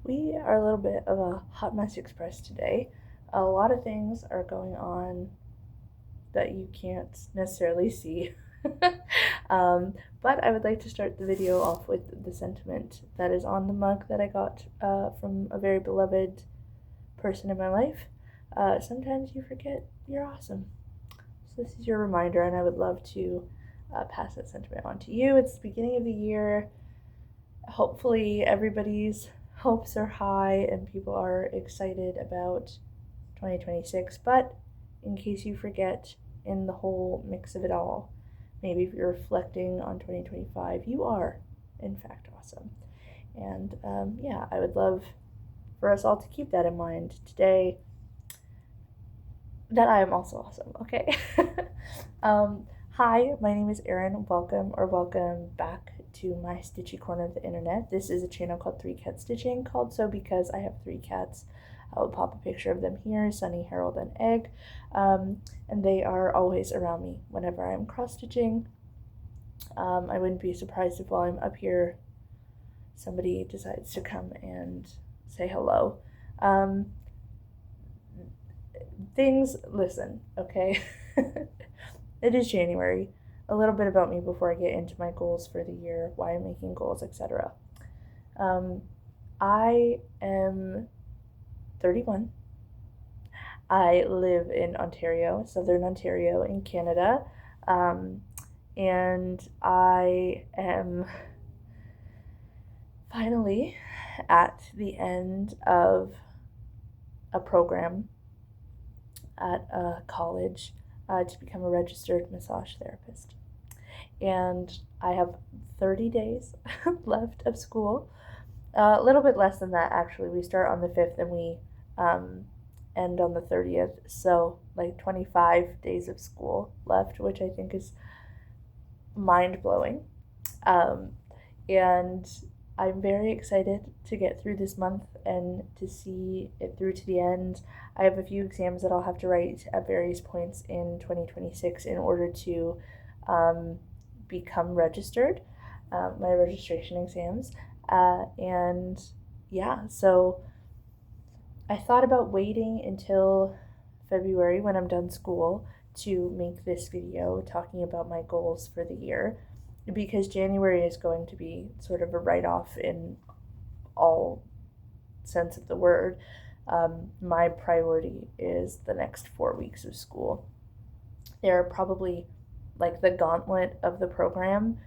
We are a little bit of a hot mess express today. A lot of things are going on that you can't necessarily see. um, but I would like to start the video off with the sentiment that is on the mug that I got from a very beloved person in my life. Sometimes you forget you're awesome. So this is your reminder, and I would love to pass that sentiment on to you. It's the beginning of the year. Hopefully everybody's hopes are high and people are excited about 2026, but in case you forget, in the whole mix of it all, maybe if you're reflecting on 2025, you are in fact awesome. And yeah, I would love for us all to keep that in mind today, that I am also awesome. Okay. Hi, my name is Erin. Welcome back to my stitchy corner of the internet. This is a channel called Three Cat Stitching, called so because I have three cats. I will pop a picture of them here, Sunny, Harold, and Egg, and they are always around me whenever I'm cross stitching. I wouldn't be surprised if while I'm up here, somebody decides to come and say hello. Listen, okay? It is January. A little bit about me before I get into my goals for the year, why I'm making goals, etc. I am 31. I live in Ontario, Southern Ontario in Canada, and I am finally at the end of a program at a college to become a registered massage therapist. And I have 30 days left of school. A little bit less than that, actually. We start on the 5th and we end on the 30th. So, like 25 days of school left, which I think is mind blowing. And I'm very excited to get through this month and to see it through to the end. I have a few exams that I'll have to write at various points in 2026 in order to become registered, my registration exams. And yeah, so I thought about waiting until February when I'm done school to make this video talking about my goals for the year, because January is going to be sort of a write-off in all sense of the word. My priority is the next 4 weeks of school. They're probably like the gauntlet of the program,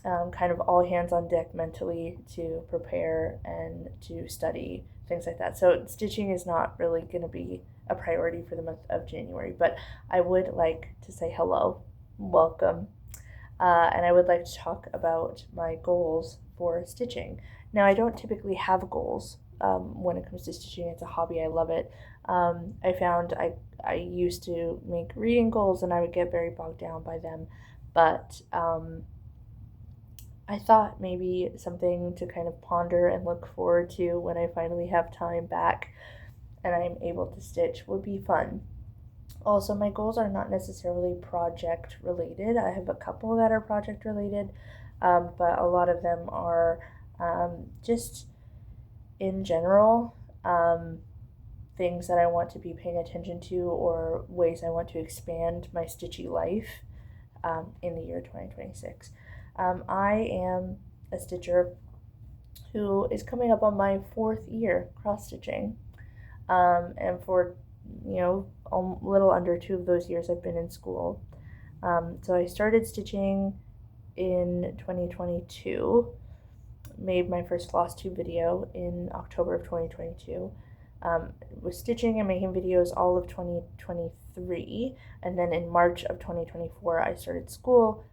kind of all hands on deck mentally to prepare and to study, things like that. So stitching is not really going to be a priority for the month of January, but I would like to say hello, welcome, and I would like to talk about my goals for stitching. Now, I don't typically have goals when it comes to stitching. It's a hobby. I love it. I found I used to make reading goals and I would get very bogged down by them, but I thought maybe something to kind of ponder and look forward to when I finally have time back and I'm able to stitch would be fun. Also, my goals are not necessarily project related. I have a couple that are project related, but a lot of them are just in general, things that I want to be paying attention to or ways I want to expand my stitchy life in the year 2026. I am a stitcher who is coming up on my 4th year cross stitching, and for a little under 2 of those years I've been in school. So I started stitching in 2022, made my first floss tube video in October of 2022. Was stitching and making videos all of 2023, and then in March of 2024 I started school.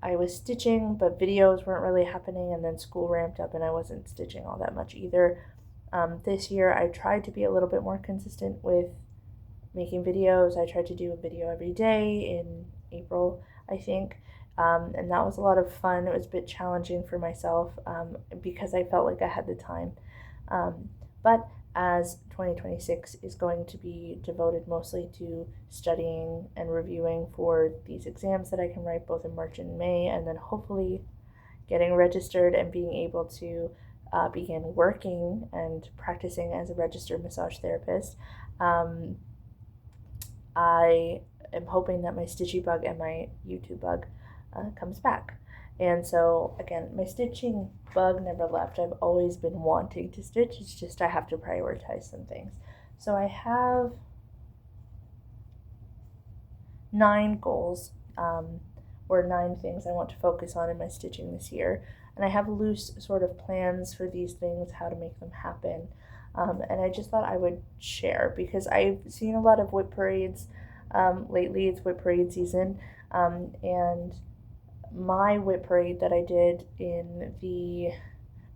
I was stitching, but videos weren't really happening, and then school ramped up and I wasn't stitching all that much either. This year I tried to be a little bit more consistent with making videos. I tried to do a video every day in April, I think, and that was a lot of fun. It was a bit challenging for myself because I felt like I had the time. But as 2026 is going to be devoted mostly to studying and reviewing for these exams that I can write both in March and May, and then hopefully getting registered and being able to began working and practicing as a registered massage therapist, I am hoping that my stitchy bug and my YouTube bug comes back. And so, again, my stitching bug never left. I've always been wanting to stitch. It's just I have to prioritize some things. So I have 9 goals, or 9 things I want to focus on in my stitching this year. And I have loose sort of plans for these things, how to make them happen. And I just thought I would share because I've seen a lot of whip parades lately. It's whip parade season. And my whip parade that I did in the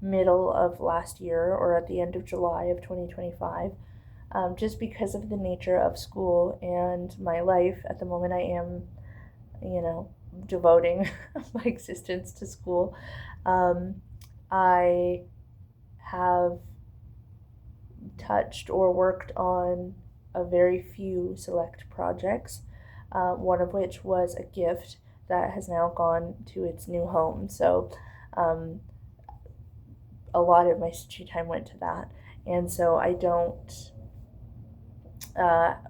middle of last year or at the end of July of 2025, just because of the nature of school and my life at the moment, I am, devoting my existence to school. I have touched or worked on a very few select projects, one of which was a gift that has now gone to its new home. So a lot of my stitching time went to that. And so I don't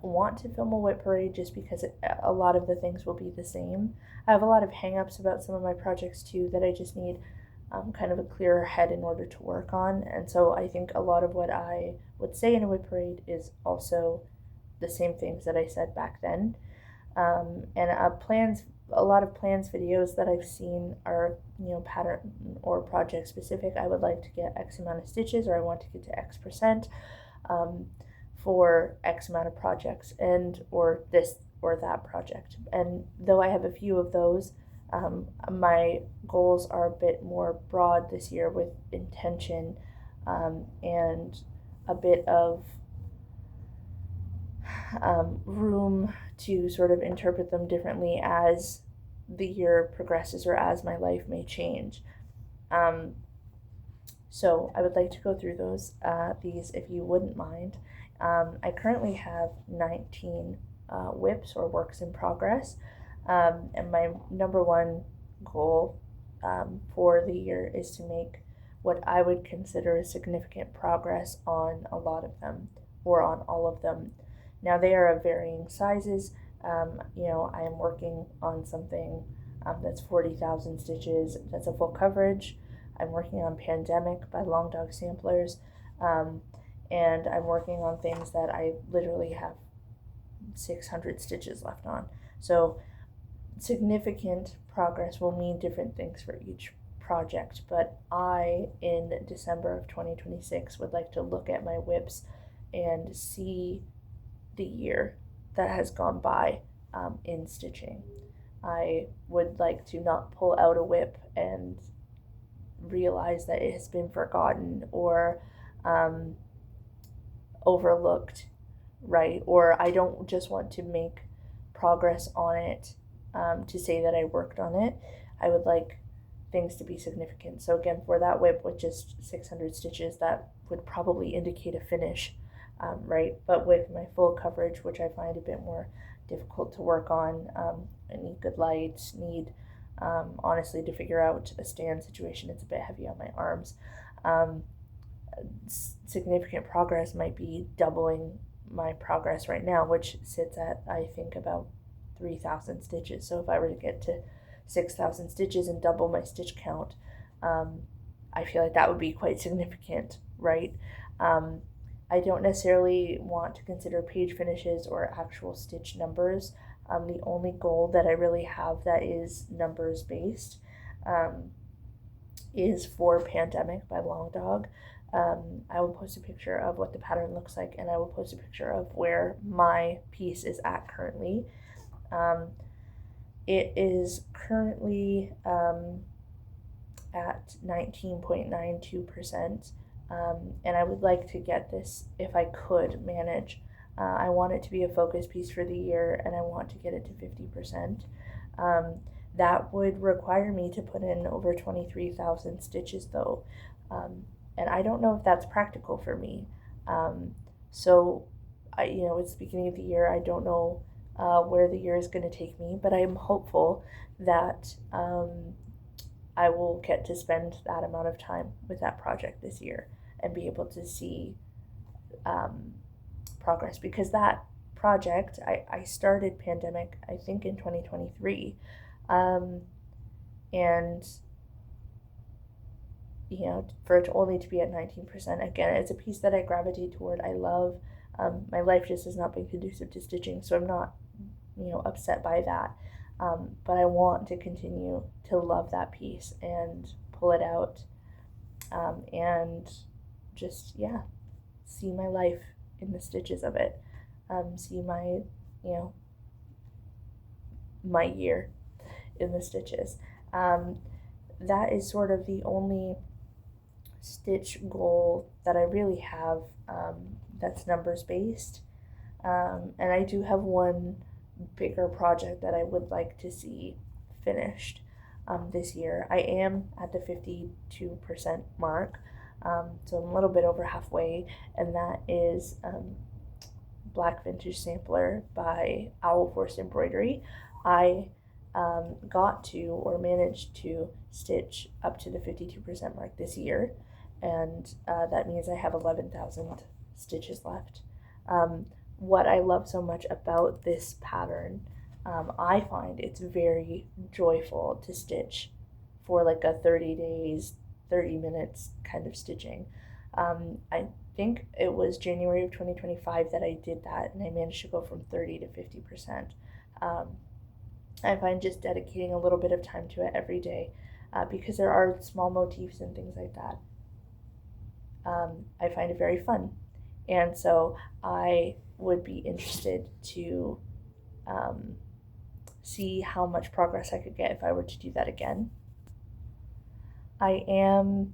want to film a whip parade just because a lot of the things will be the same. I have a lot of hang-ups about some of my projects too that I just need kind of a clearer head in order to work on. And so I think a lot of what I would say in a whip parade is also the same things that I said back then. And a lot of plans videos that I've seen are, pattern or project specific. I would like to get X amount of stitches, or I want to get to X percent for X amount of projects, and or this or that project. And though I have a few of those, my goals are a bit more broad this year with intention, and a bit of room to sort of interpret them differently as the year progresses or as my life may change. So I would like to go through these if you wouldn't mind. I currently have 19 whips or works in progress, and my number one goal for the year is to make what I would consider a significant progress on a lot of them or on all of them. Now they are of varying sizes. I am working on something that's 40,000 stitches. That's a full coverage. I'm working on Pandemic by Long Dog Samplers, and I'm working on things that I literally have 600 stitches left on. So significant progress will mean different things for each project, but I, in December of 2026, would like to look at my whips and see the year that has gone by in stitching. I would like to not pull out a whip and realize that it has been forgotten or overlooked, right? Or I don't just want to make progress on it to say that I worked on it. I would like things to be significant. So again, for that whip with just 600 stitches, that would probably indicate a finish, right? But with my full coverage, which I find a bit more difficult to work on, I need good lights, honestly, to figure out a stand situation, it's a bit heavy on my arms. Significant progress might be doubling my progress right now, which sits at, I think, about 3,000 stitches. So if I were to get to 6,000 stitches and double my stitch count, I feel like that would be quite significant, right? I don't necessarily want to consider page finishes or actual stitch numbers. The only goal that I really have that is numbers based is for Pandemic by Long Dog. I will post a picture of what the pattern looks like, and I will post a picture of where my piece is at currently. It is currently at 19.92%, and I would like to get this, if I could manage. I want it to be a focus piece for the year, and I want to get it to 50%. That would require me to put in over 23,000 stitches though, and I don't know if that's practical for me. So it's the beginning of the year. I don't know where the year is going to take me, but I am hopeful that I will get to spend that amount of time with that project this year and be able to see progress, because that project I started pandemic, I think, in 2023, and for it only to be at 19%, again, it's a piece that I gravitate toward. I love. My life just has not been conducive to stitching, so I'm not upset by that. But I want to continue to love that piece and pull it out, and just, see my life in the stitches of it. See my year in the stitches. That is sort of the only stitch goal that I really have, that's numbers based. And I do have one bigger project that I would like to see finished this year. I am at the 52% mark, so I'm a little bit over halfway, and that is Black Vintage Sampler by Owl Force Embroidery. I got to, or managed to, stitch up to the 52% mark this year, and that means I have 11,000 stitches left. What I love so much about this pattern, I find it's very joyful to stitch for like a 30 days, 30 minutes kind of stitching. I think it was January of 2025 that I did that, and I managed to go from 30 to 50%. I find just dedicating a little bit of time to it every day, because there are small motifs and things like that, I find it very fun. And so I would be interested to see how much progress I could get if I were to do that again. I am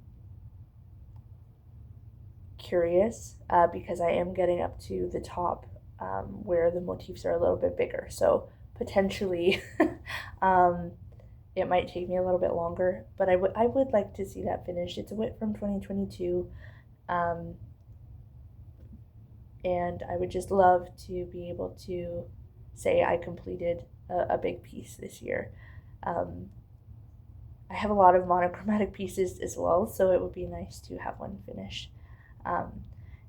curious, because I am getting up to the top, where the motifs are a little bit bigger. So potentially it might take me a little bit longer, but I would like to see that finished. It's a WIP from 2022, and I would just love to be able to say I completed a big piece this year. I have a lot of monochromatic pieces as well, so it would be nice to have one finished.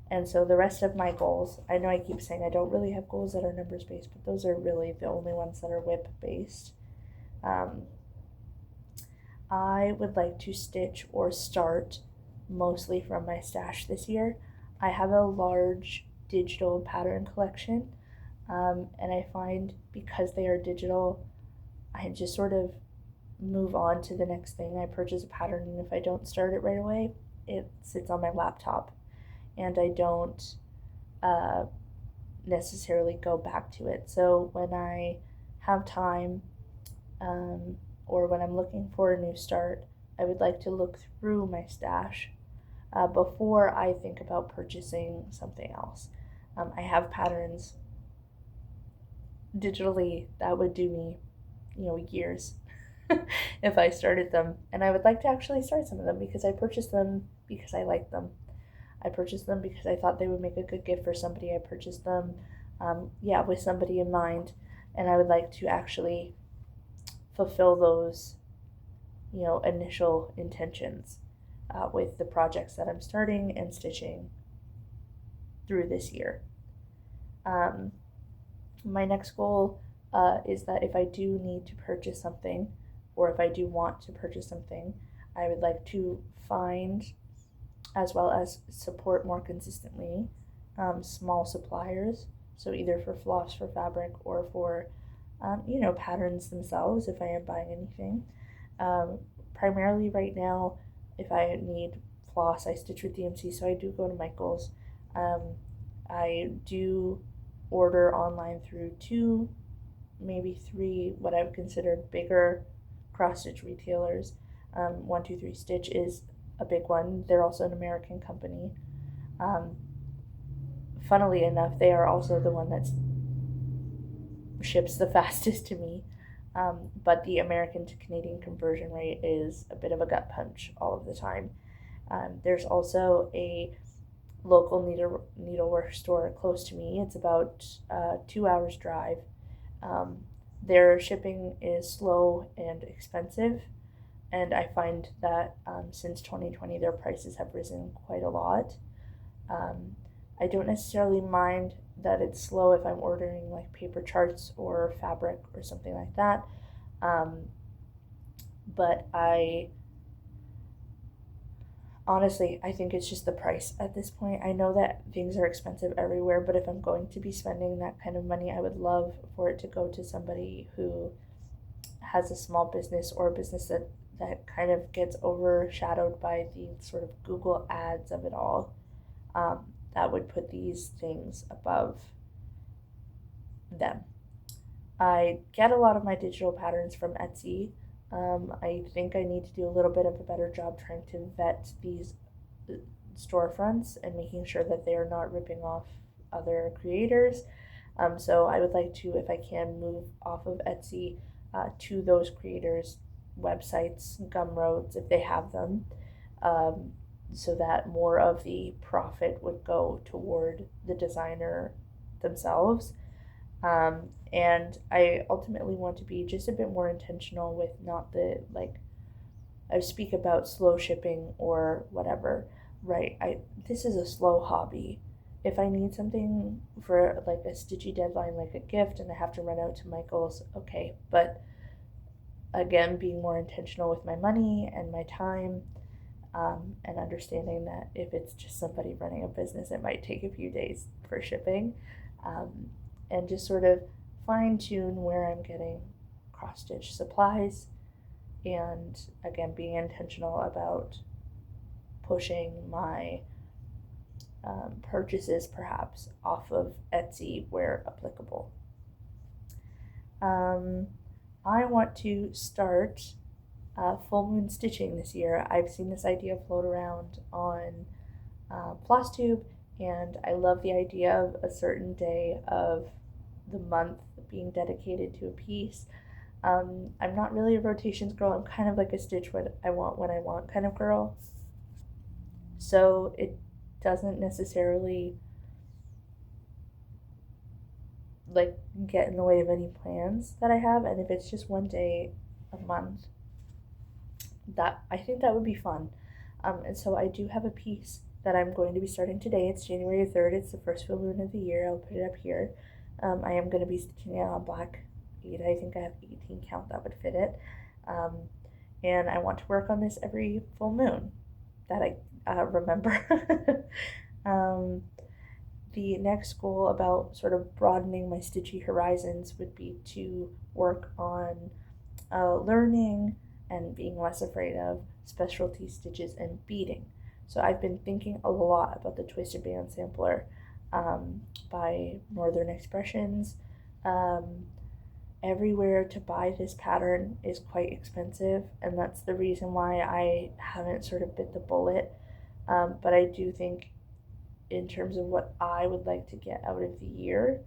And so the rest of my goals, I know I keep saying I don't really have goals that are numbers based, but those are really the only ones that are WIP based. I would like to stitch or start mostly from my stash this year. I have a large digital pattern collection, and I find because they are digital, I just sort of move on to the next thing. I purchase a pattern, and if I don't start it right away, it sits on my laptop, and I don't necessarily go back to it. So when I have time, or when I'm looking for a new start, I would like to look through my stash before I think about purchasing something else. I have patterns digitally that would do me, years if I started them. And I would like to actually start some of them because I purchased them because I like them. I purchased them because I thought they would make a good gift for somebody. I purchased them, with somebody in mind, and I would like to actually fulfill those, initial intentions with the projects that I'm starting and stitching through this year. My next goal is that if I do need to purchase something, or if I do want to purchase something, I would like to find, as well as support more consistently, small suppliers. So either for floss, for fabric, or for patterns themselves if I am buying anything. Primarily right now, if I need floss, I stitch with DMC, so I do go to Michael's. I do order online through 2, maybe 3, what I would consider bigger cross-stitch retailers. 123 Stitch is a big one. They're also an American company. Funnily enough, they are also the one that ships the fastest to me. But the American to Canadian conversion rate is a bit of a gut punch all of the time. There's also a local needlework store close to me. It's about 2 hours drive. Their shipping is slow and expensive, and I find that since 2020 their prices have risen quite a lot. Um, I don't necessarily mind that it's slow if I'm ordering like paper charts or fabric or something like that. Um, but I honestly, I think it's just the price at this point. I know that things are expensive everywhere, but if I'm going to be spending that kind of money, I would love for it to go to somebody who has a small business or a business that kind of gets overshadowed by the sort of Google ads of it all. That would put these things above them. I get a lot of my digital patterns from Etsy. I think I need to do a little bit of a better job trying to vet these storefronts and making sure that they are not ripping off other creators. So I would like to, if I can, move off of Etsy to those creators' websites, Gumroads, if they have them, um, so that more of the profit would go toward the designer themselves. And I ultimately want to be just a bit more intentional with not the like I speak about slow shipping or whatever, right? I This is a slow hobby. If I need something for like a stitchy deadline, like a gift, and I have to run out to Michael's, okay. But again, being more intentional with my money and my time, and understanding that if it's just somebody running a business, it might take a few days for shipping, um, and just sort of fine tune where I'm getting cross stitch supplies, and again, being intentional about pushing my purchases perhaps off of Etsy where applicable. Um, I want to start full moon stitching this year. I've seen this idea float around on Flosstube, and I love the idea of a certain day of the month being dedicated to a piece. I'm not really a rotations girl. I'm kind of like a stitch what I want when I want kind of girl. So it doesn't necessarily like get in the way of any plans that I have. And if it's just one day a month, that I think that would be fun. And so I do have a piece that I'm going to be starting today. It's January 3rd. It's the first full moon of the year. I'll put it up here. I am going to be stitching it on black 8. I think I have 18 count that would fit it. Um, and I want to work on this every full moon that I remember. um, the next goal about sort of broadening my stitchy horizons would be to work on learning and being less afraid of specialty stitches and beading. So I've been thinking a lot about the Twisted Band Sampler by Northern Expressions. Um, Everywhere to buy this pattern is quite expensive, and that's the reason why I haven't sort of bit the bullet. But I do think, in terms of what I would like to get out of the year,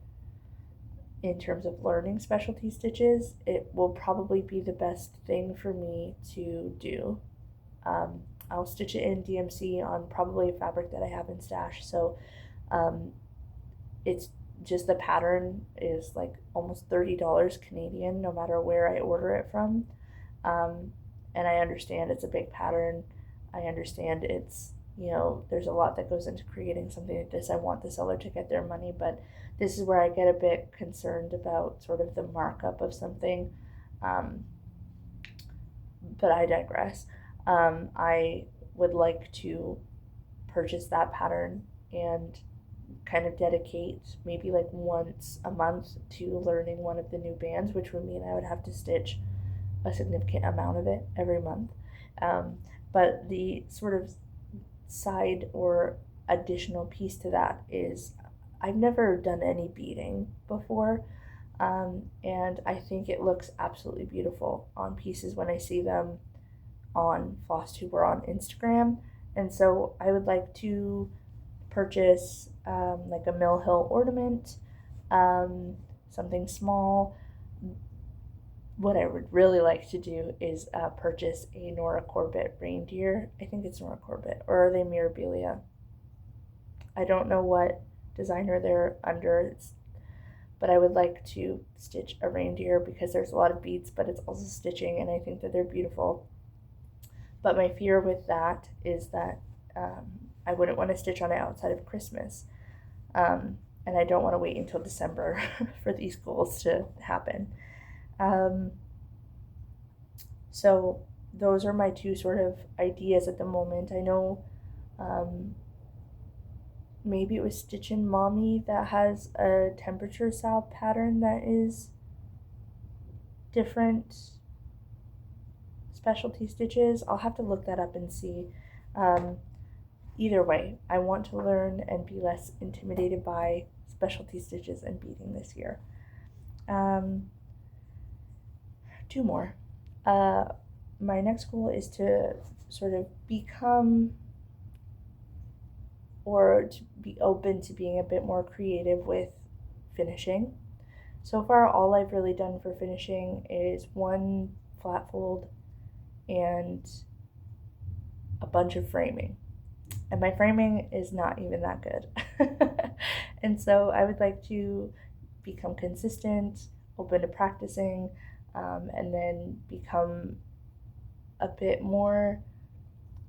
in terms of learning specialty stitches, it will probably be the best thing for me to do. I'll stitch it in DMC on probably a fabric that I have in stash. So um, it's just the pattern is like almost $30 Canadian, no matter where I order it from. Um, and I understand it's a big pattern. I understand there's a lot that goes into creating something like this. I want the seller to get their money, but this is where I get a bit concerned about sort of the markup of something. Um, but I digress. I would like to purchase that pattern and kind of dedicate maybe like once a month to learning one of the new bands, which would mean I would have to stitch a significant amount of it every month. But the sort of side or additional piece to that is I've never done any beading before, and I think it looks absolutely beautiful on pieces when I see them on Flosstube or on Instagram. And so I would like to purchase like a Mill Hill ornament, something small. What I would really like to do is purchase a Nora Corbett reindeer. I think it's Nora Corbett, or are they Mirabilia? I don't know what designer they're under, but I would like to stitch a reindeer because there's a lot of beads, but it's also stitching, and I think that they're beautiful. But my fear with that is that I wouldn't want to stitch on it outside of Christmas. And I don't want to wait until December for these goals to happen. So those are my two sort of ideas at the moment. I know maybe it was Stitchin' Mommy that has a temperature salve pattern that is different specialty stitches. I'll have to look that up and see. Either way, I want to learn and be less intimidated by specialty stitches and beading this year. Two more. My next goal is to sort of become or to be open to being a bit more creative with finishing. So far, all I've really done for finishing is one flat fold and a bunch of framing. And my framing is not even that good. And so I would like to become consistent, open to practicing, and then become a bit more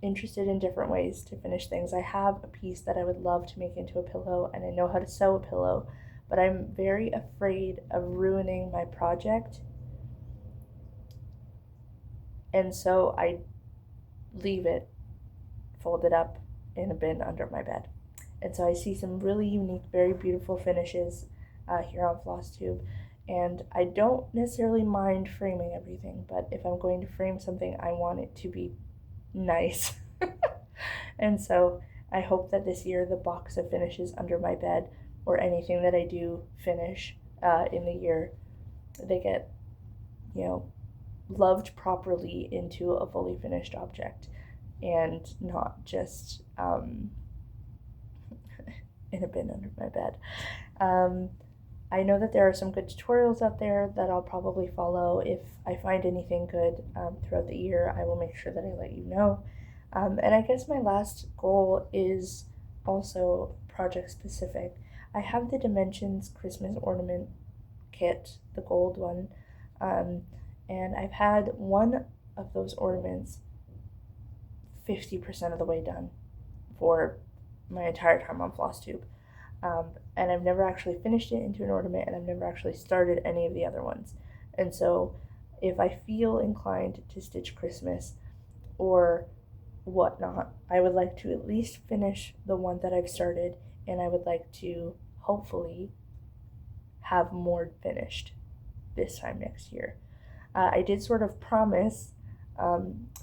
interested in different ways to finish things. I have a piece that I would love to make into a pillow, and I know how to sew a pillow, but I'm very afraid of ruining my project. And so I leave it folded up in a bin under my bed. And so I see some really unique, very beautiful finishes here on FlossTube. And I don't necessarily mind framing everything, but if I'm going to frame something, I want it to be nice. And so I hope that this year the box of finishes under my bed, or anything that I do finish in the year, they get, loved properly into a fully finished object, and not just in a bin under my bed. I know that there are some good tutorials out there that I'll probably follow. If I find anything good throughout the year, I will make sure that I let you know. And I guess my last goal is also project specific. I have the Dimensions Christmas ornament kit, the gold one, and I've had one of those ornaments 50% of the way done for my entire time on FlossTube. And I've never actually finished it into an ornament, and I've never actually started any of the other ones. And so if I feel inclined to stitch Christmas or whatnot, I would like to at least finish the one that I've started, and I would like to hopefully have more finished this time next year. I did sort of promise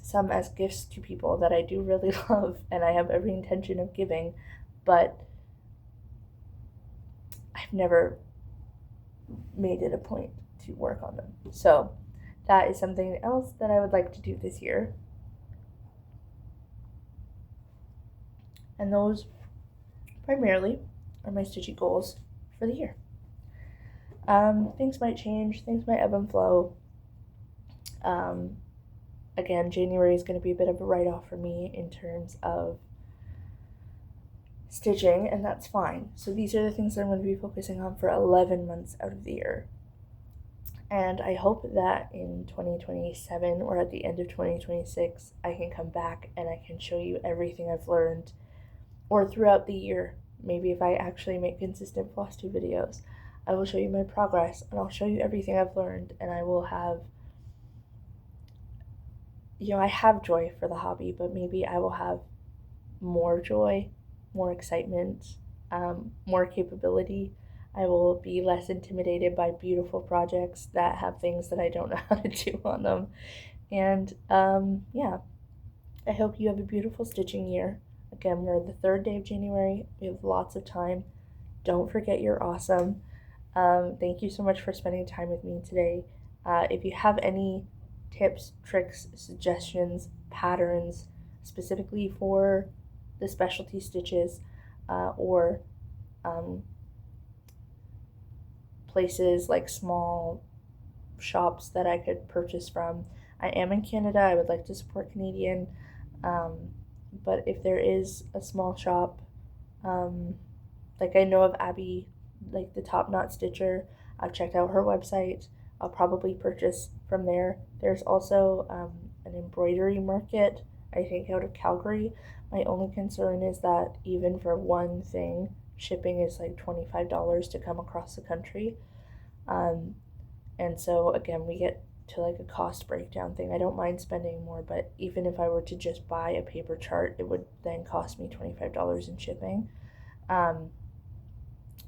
some as gifts to people that I do really love and I have every intention of giving, but I've never made it a point to work on them. So that is something else that I would like to do this year. And those primarily are my stitchy goals for the year. Things might change, things might ebb and flow. Again, January is going to be a bit of a write-off for me in terms of stitching, and that's fine. So these are the things that I'm going to be focusing on for 11 months out of the year. And I hope that in 2027 or at the end of 2026, I can come back and I can show you everything I've learned, or throughout the year. Maybe if I actually make consistent FlossTube videos, I will show you my progress, and I'll show you everything I've learned, and I will have, I have joy for the hobby, but maybe I will have more joy, more excitement, more capability. I will be less intimidated by beautiful projects that have things that I don't know how to do on them. And I hope you have a beautiful stitching year. Again, we're the 3rd day of January. We have lots of time. Don't forget you're awesome. Thank you so much for spending time with me today. If you have any tips, tricks, suggestions, patterns, specifically for the specialty stitches, or places like small shops that I could purchase from. I am in Canada. I would like to support Canadian, but if there is a small shop, like I know of Abby, like the Top Knot Stitcher, I've checked out her website. I'll probably purchase from there. There's also an embroidery market I think, out of Calgary. My only concern is that even for one thing, shipping is like $25 to come across the country. Um, and so again, we get to like a cost breakdown thing. I don't mind spending more, but even if I were to just buy a paper chart, it would then cost me $25 in shipping. Um,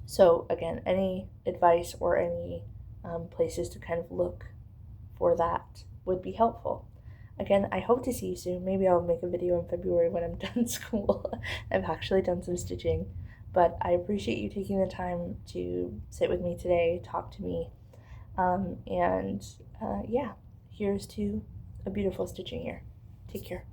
so again, any advice or any places to kind of look for that would be helpful. Again, I hope to see you soon. Maybe I'll make a video in February when I'm done school. I've actually done some stitching, but I appreciate you taking the time to sit with me today, talk to me, and yeah, here's to a beautiful stitching year. Take care.